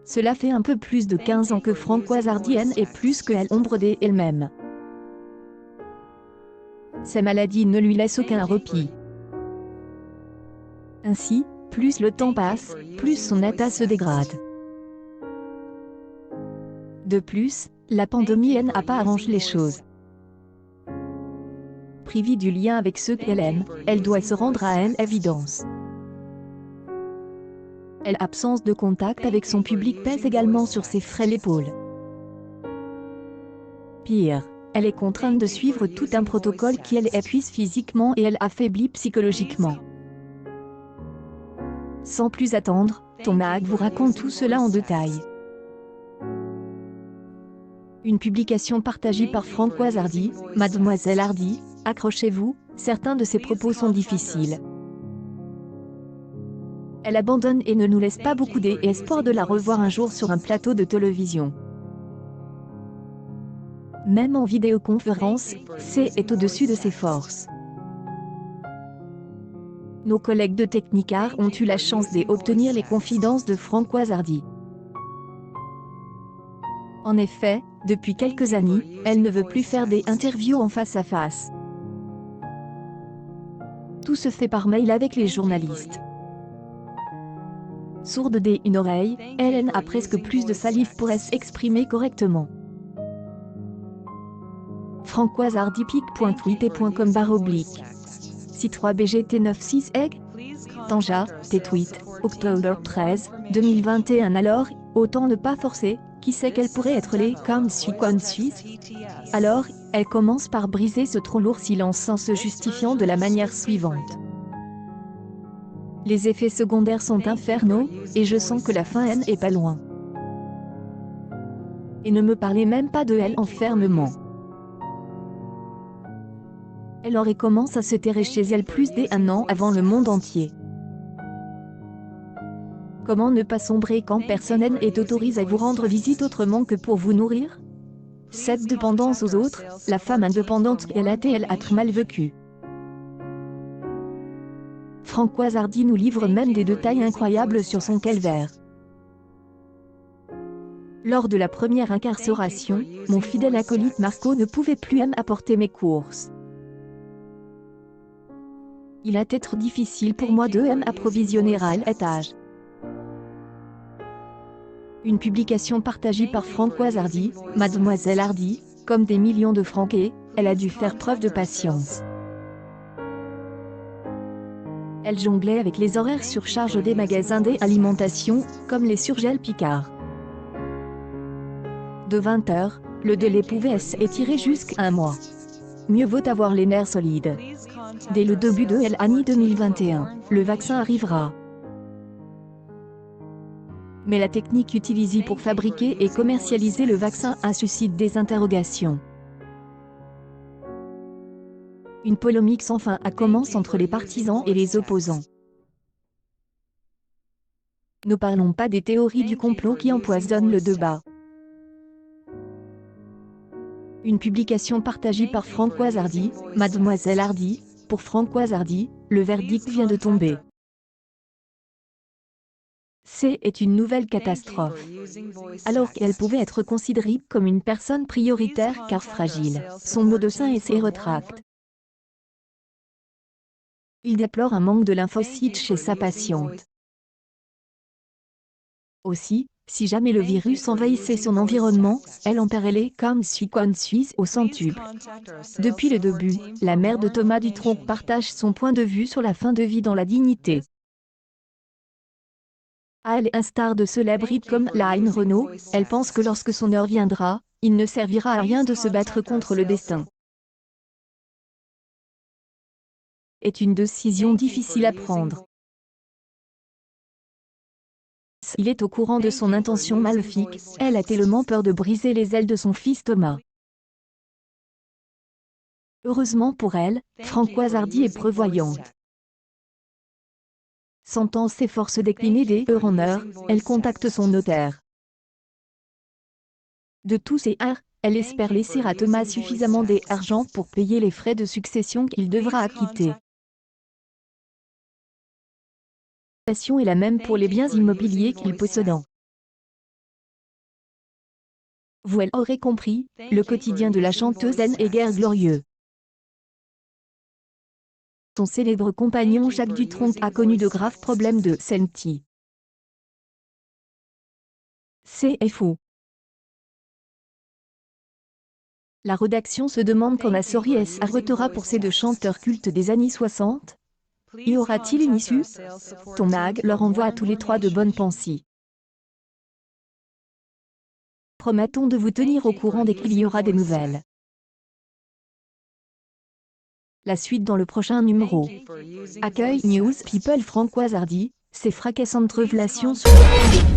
Cela fait un peu plus de 15 ans que Françoise Hardy est plus que elle ombre d'elle-même. Ces maladies ne lui laissent aucun repos. Ainsi, plus le temps passe, plus son état se dégrade. De plus, la pandémie n'a pas arrangé les choses. Privée du lien avec ceux qu'elle aime, elle doit se rendre à une évidence. L'absence de contact avec son public pèse également sur ses frêles épaules. Pire, elle est contrainte de suivre tout un protocole qui l'épuise physiquement et elle affaiblit psychologiquement. Sans plus attendre, Thomas vous raconte tout cela en détail. Une publication partagée par Françoise Hardy, Mademoiselle Hardy, accrochez-vous, certains de ses propos sont difficiles. Elle abandonne et ne nous laisse pas beaucoup d'espoir de la revoir un jour sur un plateau de télévision. Même en vidéoconférence, est au-dessus de ses forces. Nos collègues de Technicart ont eu la chance d'obtenir les confidences de Françoise Hardy. En effet, depuis quelques années, elle ne veut plus faire des interviews en face à face. Tout se fait par mail avec les journalistes. Sourde d'une oreille, Hélène a presque plus de salive pour s'exprimer correctement. Françoise Hardy pic.tweet.com/. C3BGT96 egg. Tanja, T-tweet, octobre 13, 2021. Alors, autant ne pas forcer, qui sait quelles pourraient être les conséquences. Alors, elle commence par briser ce trop lourd silence en se justifiant de la manière suivante. Les effets secondaires sont infernaux, et je sens que la fin n'est pas loin. Et ne me parlez même pas de elle enfermement. Elle aurait commencé à se terrer chez elle plus d'1 an avant le monde entier. Comment ne pas sombrer quand personne n'est autorisé à vous rendre visite autrement que pour vous nourrir? Cette dépendance aux autres, la femme indépendante qu'elle a mal vécue. Françoise Hardy nous livre même des détails incroyables sur son calvaire. Lors de la première incarcération, mon fidèle acolyte Marco ne pouvait plus apporter mes courses. Il a été difficile pour moi de approvisionner à l'étage. Une publication partagée par Françoise Hardy, Mademoiselle Hardy, comme des millions de Franquais, elle a dû faire preuve de patience. Elle jonglait avec les horaires surcharge des magasins d'alimentation, comme les Surgel Picard. De 20 heures, le délai pouvait s'étirer jusqu'à 1 mois. Mieux vaut avoir les nerfs solides. Dès le début de l'année 2021, le vaccin arrivera. Mais la technique utilisée pour fabriquer et commercialiser le vaccin suscite des interrogations. Une polémique sans fin commence entre les partisans et les opposants. Ne parlons pas des théories du complot qui empoisonnent le débat. Une publication partagée par Françoise Hardy, Mademoiselle Hardy, pour Françoise Hardy, le verdict vient de tomber. Est une nouvelle catastrophe. Alors qu'elle pouvait être considérée comme une personne prioritaire car fragile, son médecin se rétracte. Il déplore un manque de lymphocytes chez sa patiente. Aussi, si jamais le virus envahissait son environnement, elle en paierait les conséquences au centuple. Depuis le début, la mère de Thomas Dutronc partage son point de vue sur la fin de vie dans la dignité. À l'instar de célébrités comme Line Renault, elle pense que lorsque son heure viendra, il ne servira à rien de se battre contre le destin. Est une décision difficile à prendre. Il est au courant de son intention maléfique, elle a tellement peur de briser les ailes de son fils Thomas. Heureusement pour elle, Françoise Hardy est prévoyante. Sentant ses forces décliner des heures en heure, elle contacte son notaire. De tous ses arts, elle espère laisser à Thomas suffisamment d'argent pour payer les frais de succession qu'il devra acquitter. La situation est la même pour les biens immobiliers qu'il possède. Vous l'aurez compris, le quotidien de la chanteuse Anne est guère glorieux. Son célèbre compagnon Jacques Dutronc a connu de graves problèmes de santé. C'est faux. La rédaction se demande quand la Sories arrêtera pour ces deux chanteurs cultes des années 60. Y aura-t-il une issue? Ton mag leur envoie à tous les trois de bonnes pensées. Promettons de vous tenir au courant dès qu'il y aura des nouvelles. La suite dans le prochain numéro. Accueil News People Francoise Hardy, ses fracassantes révélations sur la